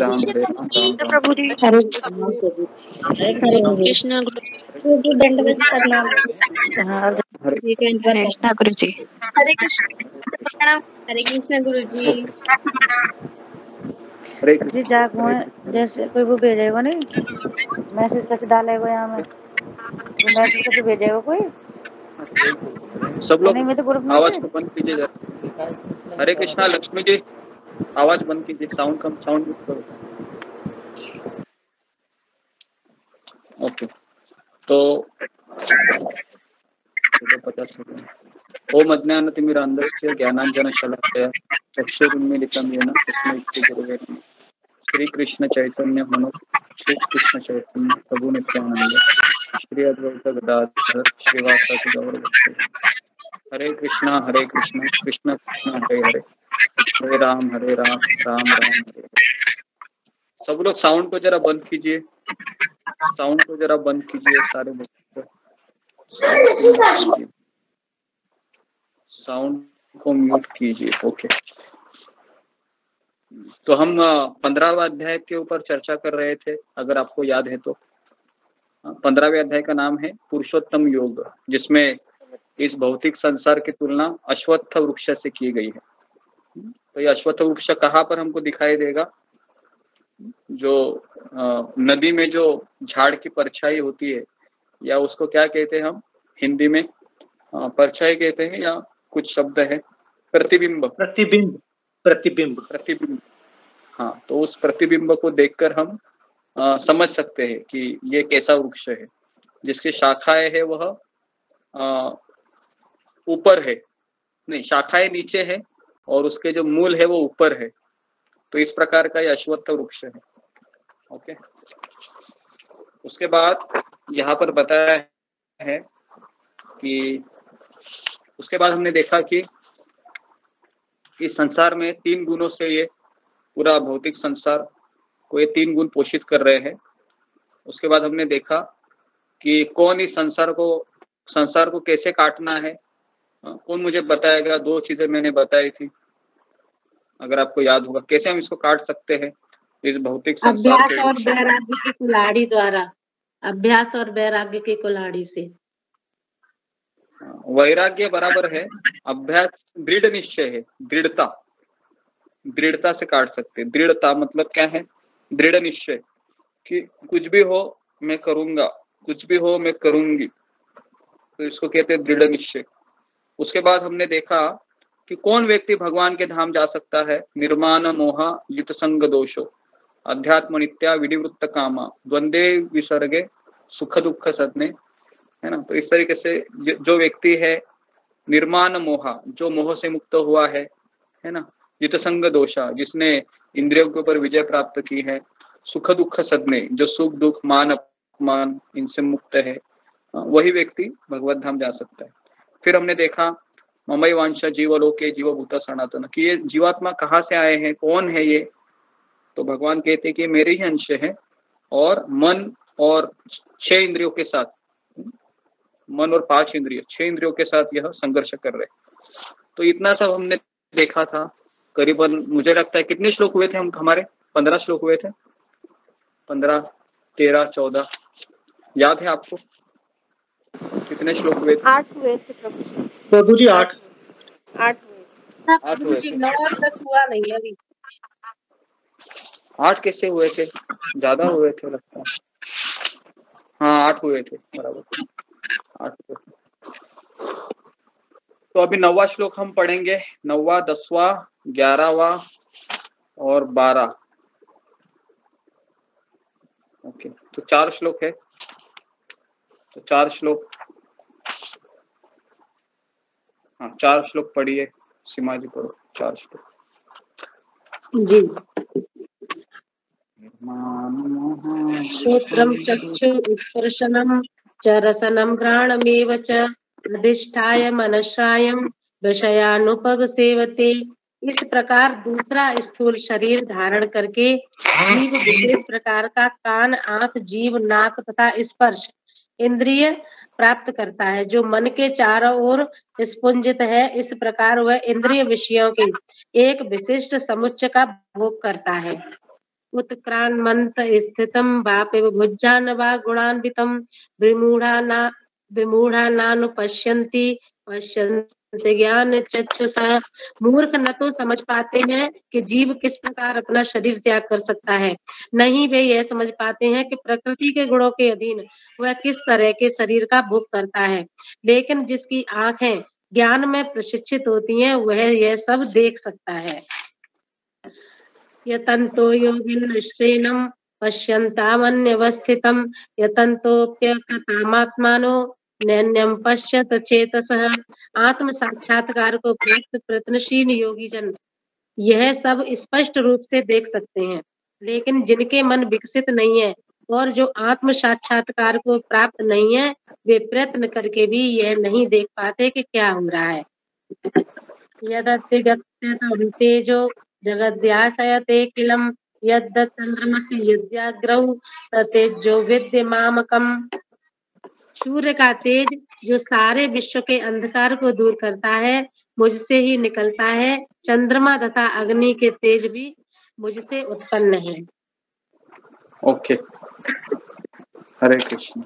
राम हरे राम राम राम। प्रभु जी। हरे कृष्ण गुरु जी दंडवत प्रणाम। हरे कृष्ण गुरु जी। हरे कृष्ण हरे कृष्ण गुरु जी। हरे जी जाक जैसे कोई वो भेजेगा नहीं मैसेज करके डालेगा यहाँ में तो मैसेज करके भेजेगा कोई सब लोग नहीं मैं तो ग्रुप में आवाज को बंद कीजिए जरा। हरे कृष्णा लक्ष्मी जी आवाज बंद कीजिए, साउंड कम, साउंड म्यूट करो। ओके तो 50 सेकंड। ओम अज्ञानतिमिरान्धस्य ज्ञानाञ्जनशलाकया चक्षुरुन्मीलितं येन तस्मै श्रीगुरवे नमः। श्री कृष्ण चैतन्य मनोज श्री कृष्ण चैतन्य प्रभु नित्यानंद श्री अद्वैत गदाधर श्रीवासादि गौर भक्तवृंद। हरे कृष्णा कृष्ण कृष्ण हरे हरे हरे राम राम राम हरे। सब लोग साउंड को जरा बंद कीजिए, साउंड को जरा बंद कीजिए सारे बच्चों, साउंड को म्यूट कीजिए। ओके तो हम 15वां अध्याय के ऊपर चर्चा कर रहे थे, अगर आपको याद है तो। 15वें अध्याय का नाम है पुरुषोत्तम योग, जिसमें इस भौतिक संसार की तुलना अश्वत्थ वृक्ष से की गई है। तो ये अश्वत्थ वृक्ष कहाँ पर हमको दिखाई देगा? जो नदी में जो झाड़ की परछाई होती है, या उसको क्या कहते हैं हम हिंदी में? परछाई कहते हैं या कुछ शब्द है? प्रतिबिंब। प्रतिबिंब प्रतिबिंब प्रतिबिंब। हाँ, तो उस प्रतिबिंब को देखकर हम समझ सकते हैं कि ये कैसा वृक्ष है, जिसकी शाखाएं है वह ऊपर है, नहीं शाखाएं नीचे है और उसके जो मूल है वो ऊपर है। तो इस प्रकार का ये अश्वत्थ वृक्ष है। ओके, उसके बाद यहाँ पर बताया है कि उसके बाद हमने देखा कि इस संसार में 3 गुणों से ये पूरा भौतिक संसार को ये 3 गुण पोषित कर रहे हैं। उसके बाद हमने देखा कि कौन इस संसार को कैसे काटना है। कौन मुझे बताएगा? 2 चीजें मैंने बताई थी, अगर आपको याद होगा। कैसे हम इसको काट सकते हैं इस भौतिक संसार अभ्यास और वैराग्य की कुल्हाड़ी द्वारा, अभ्यास और वैराग्य की कुल्हाड़ी से। वैराग्य बराबर है, अभ्यास दृढ़ निश्चय है, दृढ़ता से काट सकते हैं। दृढ़ता मतलब क्या है? दृढ़ निश्चय कि कुछ भी हो मैं करूंगा, कुछ भी हो मैं करूंगी, तो इसको कहते हैं दृढ़ निश्चय। उसके बाद हमने देखा कि कौन व्यक्ति भगवान के धाम जा सकता है? निर्माण मोह युत संग दोषो अध्यात्म नित्या विनिवृत्त कामा द्वंद्वे विसर्गे सुख दुख सदने, है ना। तो इस तरीके से जो व्यक्ति है निर्माण मोह, जो मोह से मुक्त हुआ है ना। युत संग दोषा, जिसने इंद्रियों के ऊपर विजय प्राप्त की है। सुख दुख सदने, जो सुख दुख मान अपमान इनसे मुक्त है, वही व्यक्ति भगवत धाम जा सकता है। फिर हमने देखा ममई वांशा जीवलोके जीवभूत सनातन, कि ये जीवात्मा कहाँ से आए हैं, कौन है ये? तो भगवान कहते हैं कि मेरे ही अंश है और मन और 6 इंद्रियों के साथ, मन और 5 इंद्रिय, 6 इंद्रियों के साथ यह संघर्ष कर रहे। तो इतना सब हमने देखा था। करीबन मुझे लगता है कितने श्लोक हुए थे हमारे? 15 श्लोक हुए थे, 15, 13, 14, याद है आपको कितने श्लोक हुए थे? 8 हुए थे प्रभु जी। प्रभु जी 8 हुए थे। 9 और 10 हुआ नहीं अभी। 8 कैसे हुए थे? ज्यादा हुए थे लगता है। हाँ 8 हुए थे बराबर, 8 हुए थे। तो अभी 9वां श्लोक हम पढ़ेंगे, 9वां, 10वां, 11वां और 12। ओके, तो 4 श्लोक है, तो 4 श्लोक, हाँ 4 श्लोक पढ़िए। सीमा जी पढ़ो 4 श्लोक जी। श्रोत्रम चक्षु स्पर्शनम च रसनम घ्राणमेव च अधिष्ठाय मनश्रायम विषयानुपसेवते। इस प्रकार दूसरा स्थूल शरीर धारण करके जीव विशेष प्रकार का कान, आंख, जीभ, नाक तथा स्पर्श इंद्रिय प्राप्त करता है, जो मन के चारों ओर स्पुंजित है। इस प्रकार वह इंद्रिय विषयों के एक विशिष्ट समुच्चय का भोग करता है। उत्क्रामन्त स्थितं वापिव भुज्जान वा गुणान्वितं विमूढ़ानानुपश्यन्ति पश्यन्ति ज्ञान चक्षुषा। मूर्ख न तो समझ पाते हैं कि जीव किस प्रकार अपना शरीर त्याग कर सकता है, नहीं वे यह समझ पाते हैं कि प्रकृति के गुणों के अधीन वह किस तरह के शरीर का भोग करता है। लेकिन जिसकी आंखें ज्ञान में प्रशिक्षित होती हैं वह यह सब देख सकता है। यतन्तो योगिनश्रेणं पश्यन्तामन्यवस्थितं यतन्तोऽप्यकृतामात्मानो नैन्यं पश्यत चेतसः। आत्म साक्षात्कार को प्राप्त प्रयत्नशील योगी जन यह सब स्पष्ट रूप से देख सकते हैं, लेकिन जिनके मन विकसित नहीं है और जो आत्म साक्षात्कार को प्राप्त नहीं है वे प्रयत्न करके भी यह नहीं देख पाते कि क्या हो रहा है। यदतिगत्यत तेजो जगद्याशयते किलम यद्चंद्रमसि यद्याग्रौ ततेजो विद्यमामकम। सूर्य का तेज जो सारे विश्व के अंधकार को दूर करता है मुझसे ही निकलता है, चंद्रमा तथा अग्नि के तेज भी मुझसे उत्पन्न है। ओके, हरे कृष्ण।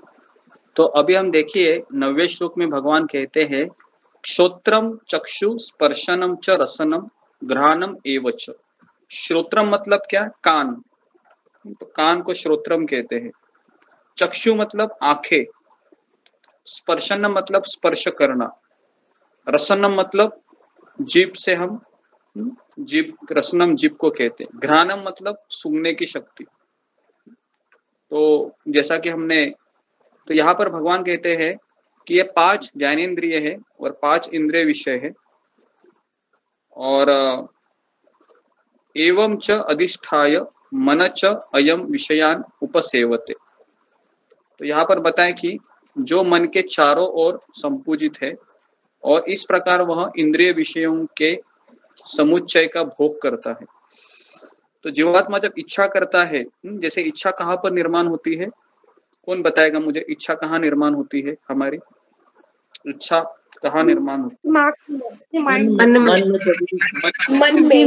तो अभी हम देखिए 9वें श्लोक में भगवान कहते हैं श्रोत्रम चक्षु स्पर्शनम च रसनम घ्राणम एवच। श्रोत्रम मतलब क्या? कान, तो कान को श्रोत्रम कहते हैं। चक्षु मतलब आंखें, स्पर्शनम मतलब स्पर्श करना, रसनम मतलब जीभ से हम जीभ, रसनम जीभ को कहते हैं, घ्राणम मतलब सूंघने की शक्ति। तो जैसा कि हमने, तो यहाँ पर भगवान कहते हैं कि ये 5 ज्ञानेंद्रिय है और 5 इंद्रिय विषय है। और एवं च अधिष्ठाय मन च अयम विषयान उपसेवते। तो यहाँ पर बताएं कि जो मन के चारों ओर संपूजित है और इस प्रकार वह इंद्रिय विषयों के समुच्चय का भोग करता है। तो जीवात्मा जब इच्छा करता है, जैसे इच्छा कहाँ पर निर्माण होती है? कौन बताएगा मुझे, इच्छा कहाँ निर्माण होती है? हमारी इच्छा कहाँ निर्माण होती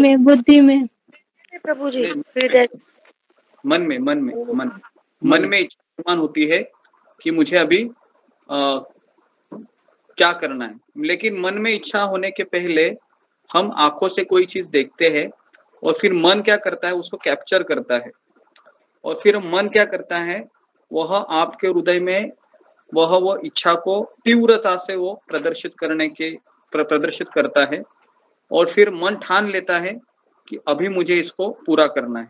है? बुद्धि में प्रभु जी। मन में इच्छा निर्माण होती है कि मुझे अभी क्या करना है। लेकिन मन में इच्छा होने के पहले हम आंखों से कोई चीज देखते हैं और फिर मन क्या करता है, उसको कैप्चर करता है। और फिर मन क्या करता है, वह आपके हृदय में वो इच्छा को तीव्रता से वो प्रदर्शित करता है। और फिर मन ठान लेता है कि अभी मुझे इसको पूरा करना है।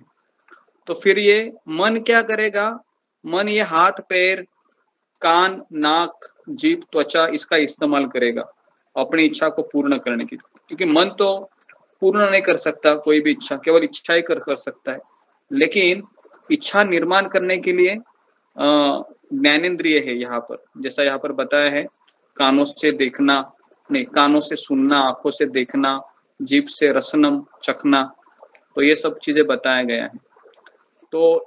तो फिर ये मन क्या करेगा? मन ये हाथ, पैर, कान, नाक, जीभ, त्वचा इसका इस्तेमाल करेगा अपनी इच्छा को पूर्ण करने के लिए, क्योंकि मन तो पूर्ण नहीं कर सकता कोई भी इच्छा, केवल इच्छा ही कर सकता है। लेकिन इच्छा निर्माण करने के लिए ज्ञानेंद्रिय है यहाँ पर, जैसा यहाँ पर बताया है, कानों से देखना, नहीं, कानों से सुनना, आंखों से देखना, जीभ से रसनम चखना, तो ये सब चीजें बताया गया है। तो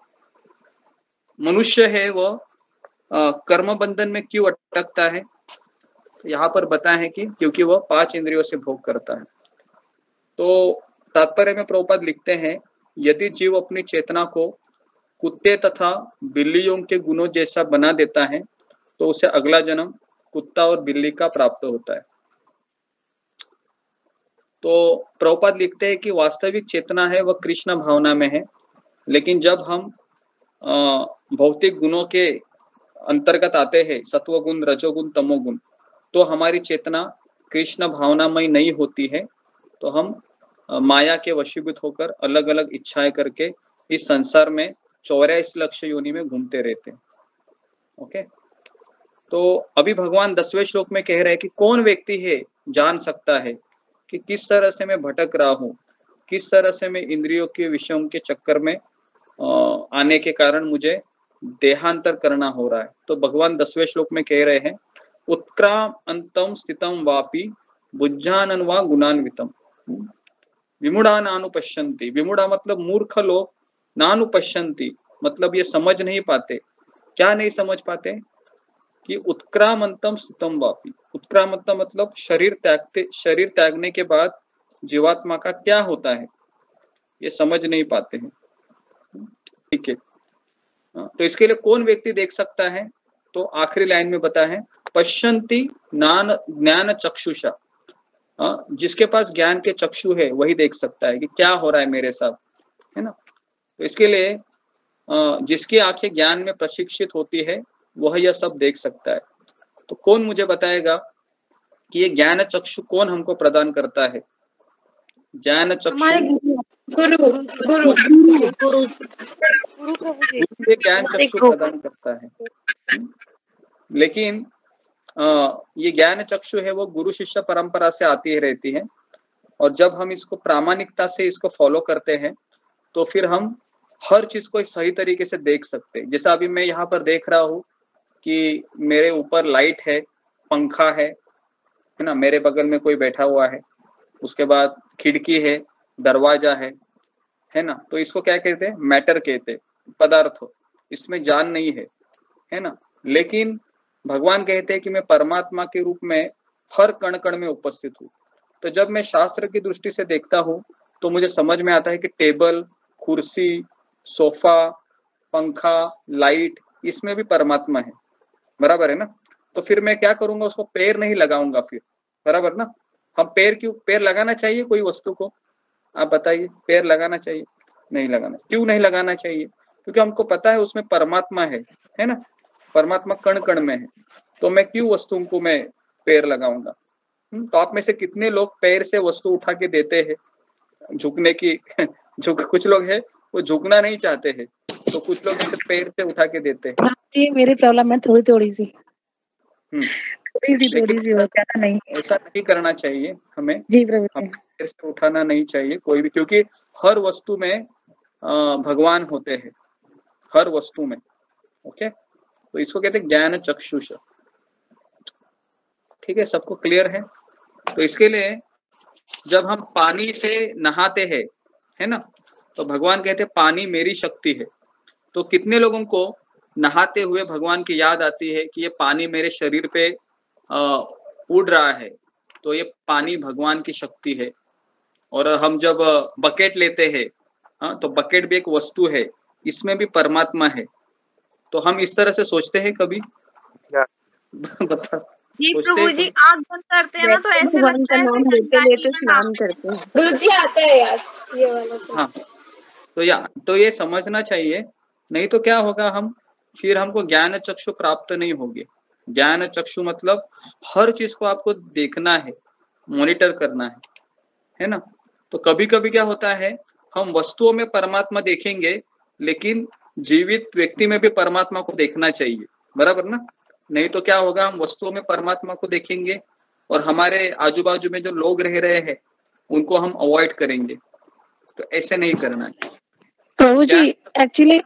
मनुष्य है वह कर्म बंधन में क्यों अटकता है? तो यहाँ पर बताया है कि क्योंकि वह 5 इंद्रियों से भोग करता है। तो तात्पर्य में प्रभुपाद लिखते हैं, यदि जीव अपनी चेतना को कुत्ते तथा बिल्लियों के गुणों जैसा बना देता है तो उसे अगला जन्म कुत्ता और बिल्ली का प्राप्त होता है। तो प्रभुपाद लिखते हैं कि वास्तविक चेतना है वह कृष्ण भावना में है, लेकिन जब हम भौतिक गुणों के अंतर्गत आते हैं, सत्वगुण, रजोगुण, तमोगुण, तो हमारी चेतना कृष्ण भावनामय नहीं होती है। तो हम माया के वशीभूत होकर अलग अलग इच्छाएं करके इस संसार में 84 लक्ष योनि में घूमते रहते हैं। ओके, तो अभी भगवान 10वें श्लोक में कह रहे हैं कि कौन व्यक्ति है जान सकता है कि किस तरह से मैं भटक रहा हूँ, किस तरह से मैं इंद्रियों के विषयों के चक्कर में आने के कारण मुझे देहांतर करना हो रहा है। तो भगवान 10वें श्लोक में कह रहे हैं, उत्क्राम अंतम स्थितम वापि बुज्जानन वा गुणान्वितम विमूढ़ा नानुपश्यन्ति। विमूढ़ा मतलब मूर्ख लोग, नानुपश्यन्ति मतलब ये समझ नहीं पाते। क्या नहीं समझ पाते? कि उत्क्रामंतम स्थितम वापि। उत्क्रामंतम मतलब शरीर त्यागने के बाद जीवात्मा का क्या होता है, ये समझ नहीं पाते हैं। ठीक है। तो इसके लिए कौन व्यक्ति देख सकता है? तो आखिरी लाइन में बता है पश्यन्ति ज्ञान चक्षुषा, जिसके पास ज्ञान के चक्षु है वही देख सकता है कि क्या हो रहा है मेरे साथ, है ना। तो इसके लिए जिसकी आंखें ज्ञान में प्रशिक्षित होती है वह यह सब देख सकता है। तो कौन मुझे बताएगा कि ये ज्ञान चक्षु कौन हमको प्रदान करता है? ज्ञान चक्षु गुरु गुरु गुरु ये ज्ञान चक्षु प्रदान करता है। लेकिन ये ज्ञान चक्षु है वो गुरु शिष्य परंपरा से आती रहती है, और जब हम इसको प्रामाणिकता से इसको फॉलो करते हैं तो फिर हम हर चीज को सही तरीके से देख सकते हैं। जैसा अभी मैं यहाँ पर देख रहा हूँ कि मेरे ऊपर लाइट है, पंखा है ना, मेरे बगल में कोई बैठा हुआ है, उसके बाद खिड़की है, दरवाजा है ना। तो इसको क्या कहते हैं? मैटर कहते हैं, पदार्थ। इसमें जान नहीं है ना। लेकिन भगवान कहते हैं कि मैं परमात्मा के रूप में हर कण कण में उपस्थित हूँ। तो जब मैं शास्त्र की दृष्टि से देखता हूँ तो मुझे समझ में आता है कि टेबल, कुर्सी, सोफा, पंखा, लाइट, इसमें भी परमात्मा है, बराबर है ना। तो फिर मैं क्या करूंगा? उसको पैर नहीं लगाऊंगा फिर, बराबर ना। हम पैर लगाना चाहिए कोई वस्तु को? आप बताइए, पैर लगाना चाहिए? नहीं लगाना। क्यों नहीं लगाना चाहिए? क्योंकि हमको पता है उसमें परमात्मा है ना। परमात्मा कण कण में है, तो मैं क्यों वस्तु को मैं पैर लगाऊंगा? तो आप में से कितने लोग पैर से वस्तु उठा के देते हैं? झुकने की कुछ लोग है वो झुकना नहीं चाहते हैं, तो कुछ लोग इसे पैर से उठा के देते हैं। जी मेरी प्रॉब्लम है थोड़ी सी लेकिन नहीं, ऐसा नहीं करना चाहिए हमें। जी प्रभु, पैर से उठाना नहीं चाहिए कोई भी, क्योंकि हर वस्तु में भगवान होते हैं, हर वस्तु में। ओके, तो इसको कहते हैं ज्ञान चक्षुष। ठीक है, सबको क्लियर है? तो इसके लिए जब हम पानी से नहाते हैं, है ना, तो भगवान कहते हैं पानी मेरी शक्ति है। तो कितने लोगों को नहाते हुए भगवान की याद आती है कि ये पानी मेरे शरीर पे उड़ रहा है, तो ये पानी भगवान की शक्ति है। और हम जब बकेट लेते हैं, हाँ, तो बकेट भी एक वस्तु है, इसमें भी परमात्मा है। तो हम इस तरह से सोचते हैं कभी? बता जी प्रभु जी, आँख बंद करते हैं ना तो ऐसे लगता है नाम लेते स्नान करते हैं। गुरु जी आता है यार ये वाला तो। हाँ, तो ये समझना चाहिए, नहीं तो क्या होगा, फिर हमको ज्ञान चक्षु प्राप्त नहीं होगी। ज्ञान चक्षु मतलब हर चीज को आपको देखना है, मॉनिटर करना है ना। तो कभी कभी क्या होता है, हम वस्तुओं में परमात्मा देखेंगे, लेकिन जीवित व्यक्ति में भी परमात्मा को देखना चाहिए, बराबर ना। नहीं तो क्या होगा, हम वस्तुओं में परमात्मा को देखेंगे और हमारे आजू बाजू में जो लोग रह रहे हैं उनको हम अवॉइड करेंगे। तो ऐसे नहीं करना है प्रभु जी। एक्चुअली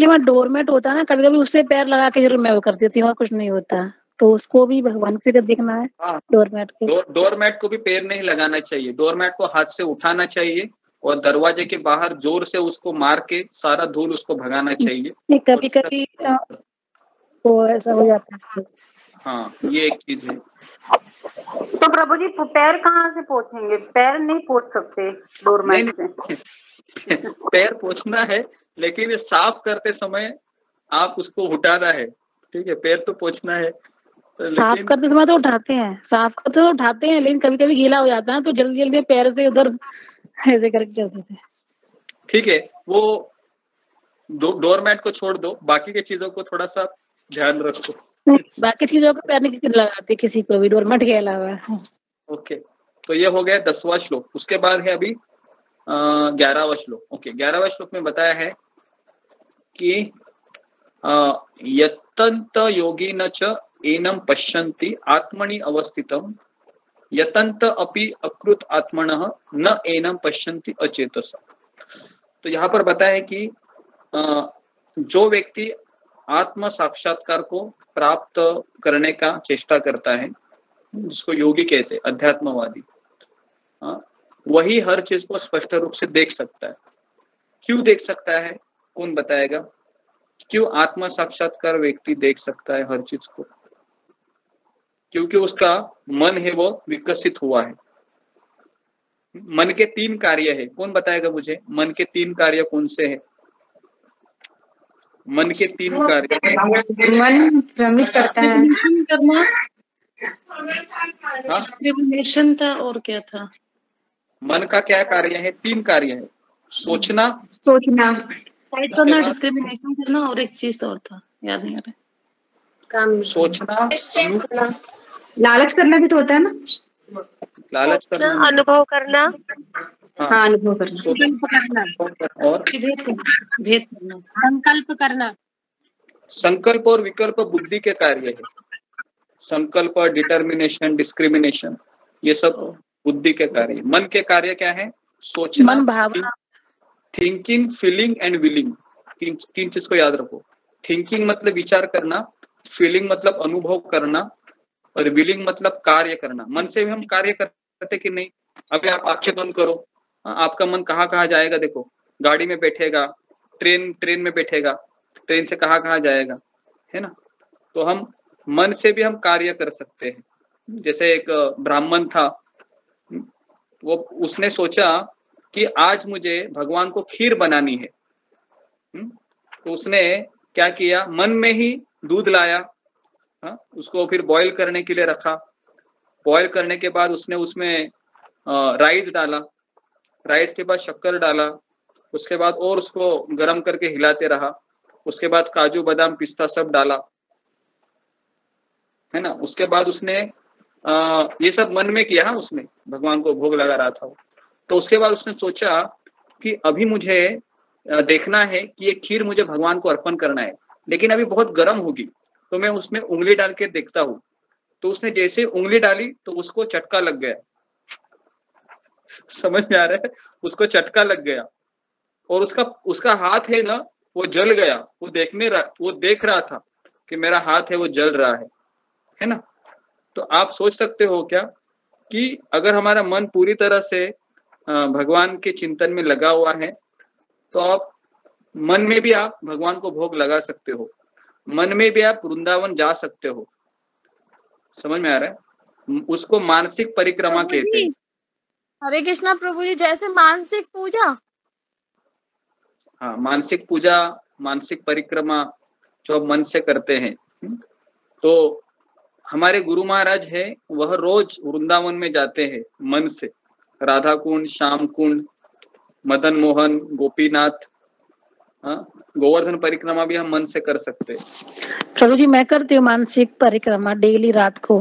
मैं डोरमेट होता है ना, कभी कभी उससे पैर लगा के जरूर मैं वो कर देती हूँ, कुछ नहीं होता। तो उसको भी भगवान से देखना है। हाँ, डोरमेट को डोरमेट को भी पैर नहीं लगाना चाहिए। डोरमेट को हाथ से उठाना चाहिए और दरवाजे के बाहर जोर से उसको मार के सारा धूल उसको भगाना चाहिए। नहीं, कभी कभी तो ऐसा हो जाता है। हाँ, ये एक चीज है। तो प्रभु जी पैर कहाँ से पोंछेंगे? पैर नहीं पोंछ सकते डोरमेट से। पैर पोंछना है, लेकिन साफ करते समय आप उसको उठाना है। ठीक है, पैर तो पोंछना है, साफ करते समय तो उठाते हैं, लेकिन कभी कभी गीला हो जाता है तो जल्दी जल्दी पैर से उधर ऐसे करके चल देते हैं। ठीक है, वो डोरमेट को छोड़ दो, बाकी की चीजों को थोड़ा सा ध्यान रखो। बाकी चीजों को पैर नहीं लगाते किसी को भी, डोरमेट के अलावा। ओके, तो ये हो गया 10वां श्लोक। उसके बाद है अभी 11वां श्लोक। ओके, 11वां श्लोक में बताया है कि यतंत योगिन च एनम पश्यन्ति आत्मनि अवस्थितम यतंत अपि अकृत आत्मनः न एनम पश्यन्ति अचेतसा। तो यहाँ पर बताया है कि जो व्यक्ति आत्म साक्षात्कार को प्राप्त करने का चेष्टा करता है, जिसको योगी कहते हैं, अध्यात्मवादी, वही हर चीज को स्पष्ट रूप से देख सकता है। क्यों देख सकता है? कौन बताएगा? क्यों आत्म साक्षात्कार व्यक्ति देख सकता है हर चीज को? क्योंकि उसका मन है वो विकसित हुआ है। मन के 3 कार्य है। कौन बताएगा मुझे मन के 3 कार्य कौन से है? मन के 3 कार्य हैं। मन भ्रमित करता है। करना, हाँ, डिस्क्रिमिनेशन था और क्या था? मन का क्या कार्य है? 3 कार्य है। सोचना, सोचना, फाइट उसके करना, बाद डिस्क्रिमिनेशन करना और एक चीज और था, याद नहीं आ रहा। काम, सोचना, लालच करना भी तो होता है ना। लालच करना, अनुभव करना, हाँ, हाँ, अनुभव करना। संकल्प करना और भेद करना, संकल्प करना। संकल्प और विकल्प बुद्धि के कार्य है। संकल्प, डिटर्मिनेशन, डिस्क्रिमिनेशन, ये सब बुद्धि के कार्य। मन के कार्य क्या है? सोचना, मन भावना, थिंकिंग, फीलिंग एंड विलिंग। तीन चीज को याद रखो। थिंकिंग मतलब विचार करना, फीलिंग मतलब अनुभव करना, और विलिंग मतलब कार्य करना। मन से भी हम कार्य करते कि नहीं? अभी आप आंखें बंद करो, आपका मन कहाँ कहाँ जाएगा? देखो, गाड़ी में बैठेगा, ट्रेन में बैठेगा, ट्रेन से कहाँ कहाँ जाएगा, है ना? तो हम मन से भी हम कार्य कर सकते हैं। जैसे एक ब्राह्मण था, वो उसने सोचा कि आज मुझे भगवान को खीर बनानी है। तो उसने क्या किया? मन में ही दूध लाया, उसको फिर बॉईल करने के लिए रखा। बॉईल करने के बाद उसने उसमें राइस डाला, राइस के बाद शक्कर डाला, उसके बाद और उसको गर्म करके हिलाते रहा। उसके बाद काजू बादाम पिस्ता सब डाला, है ना? उसके बाद उसने ये सब मन में किया। उसने भगवान को भोग लगा रहा था। तो उसके बाद उसने सोचा कि अभी मुझे देखना है कि ये खीर मुझे भगवान को अर्पण करना है, लेकिन अभी बहुत गर्म होगी, तो मैं उसमें उंगली डाल के देखता हूँ। तो उसने जैसे उंगली डाली तो उसको चटका लग गया। समझ में आ रहा है? उसको चटका लग गया और उसका हाथ है ना, वो जल गया। वो देख रहा था कि मेरा हाथ है वो जल रहा है ना? तो आप सोच सकते हो क्या कि अगर हमारा मन पूरी तरह से भगवान के चिंतन में लगा हुआ है, तो आप मन में भी आप भगवान को भोग लगा सकते हो, मन में भी आप वृंदावन जा सकते हो। समझ में आ रहा है? उसको मानसिक परिक्रमा कहते हैं। हरे कृष्णा प्रभु जी, जैसे मानसिक पूजा। हाँ, मानसिक पूजा, मानसिक परिक्रमा जो हम मन से करते हैं। तो हमारे गुरु महाराज है, वह रोज वृंदावन में जाते हैं मन से। राधा कुंड, श्याम कुंड, मदन मोहन, गोपीनाथ, गोवर्धन परिक्रमा भी हम मन से कर सकते हैं। प्रभु जी मैं करती हूँ मानसिक परिक्रमा डेली रात को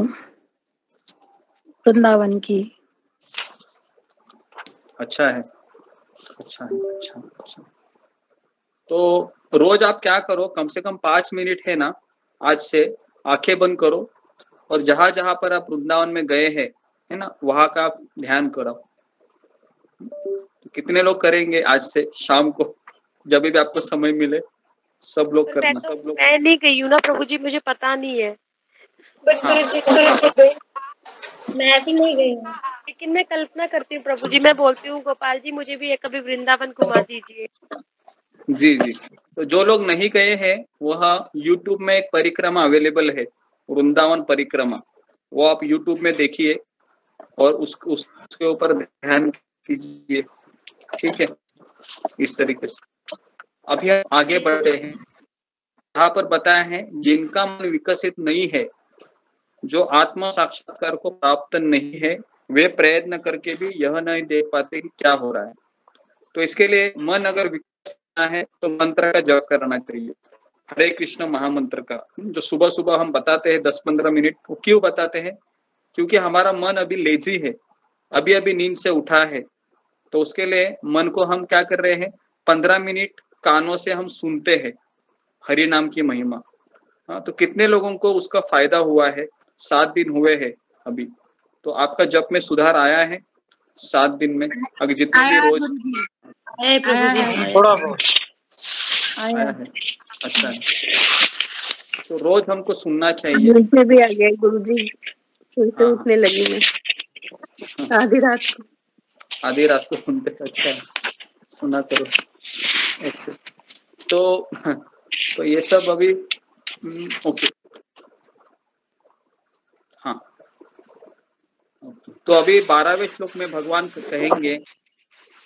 वृंदावन की। अच्छा है, अच्छा है, अच्छा। तो रोज आप क्या करो, कम से कम 5 मिनट है ना, आज से आंखें बंद करो और जहां जहां पर आप वृंदावन में गए हैं, है ना, वहां का आप ध्यान करो। तो कितने लोग करेंगे आज से शाम को, जब भी आपको समय मिले? सब लोग करना, सब लोग। मैं नहीं गई हूँ ना प्रभु जी, मुझे पता नहीं है। मैं भी नहीं गई हूँ, लेकिन मैं कल्पना करती हूँ प्रभु जी। मैं बोलती हूँ गोपाल जी मुझे भी कभी वृंदावन घुमा दीजिए। जी। तो जो लोग नहीं गए हैं, वह YouTube में एक परिक्रमा अवेलेबल है, वृंदावन परिक्रमा। वो आप YouTube में देखिए और उसके ऊपर ध्यान कीजिए। ठीक है, इस तरीके से। अभी हम आगे बढ़ते हैं। यहाँ पर बताया है, जिनका मन विकसित नहीं है, जो आत्मा साक्षात्कार को प्राप्त नहीं है, वे प्रयत्न करके भी यह नहीं देख पाते कि क्या हो रहा है। तो इसके लिए मन अगर विकसित है तो मंत्र का जप करना चाहिए, हरे कृष्ण महामंत्र का, जो सुबह सुबह हम बताते हैं 10-15 मिनट। वो क्यों बताते हैं? क्योंकि हमारा मन अभी लेजी है, अभी नींद से उठा है। तो उसके लिए मन को हम क्या कर रहे हैं, 15 मिनट कानों से हम सुनते हैं हरि नाम की महिमा। तो कितने लोगों को उसका फायदा हुआ है? 7 दिन हुए हैं अभी। तो आपका जप में सुधार आया है 7 दिन में? अगर जितने भी रोज थोड़ा बहुत आया है, अच्छा है। तो रोज हमको सुनना चाहिए। मुझे भी आ गया गुरु जी, फिर से उठने लगी मैं आधी रात को सुनते। अच्छा है, सुना करो। तो ये सब अभी ओके। हाँ, तो अभी 12वें श्लोक में भगवान कहेंगे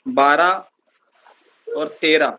12 और 13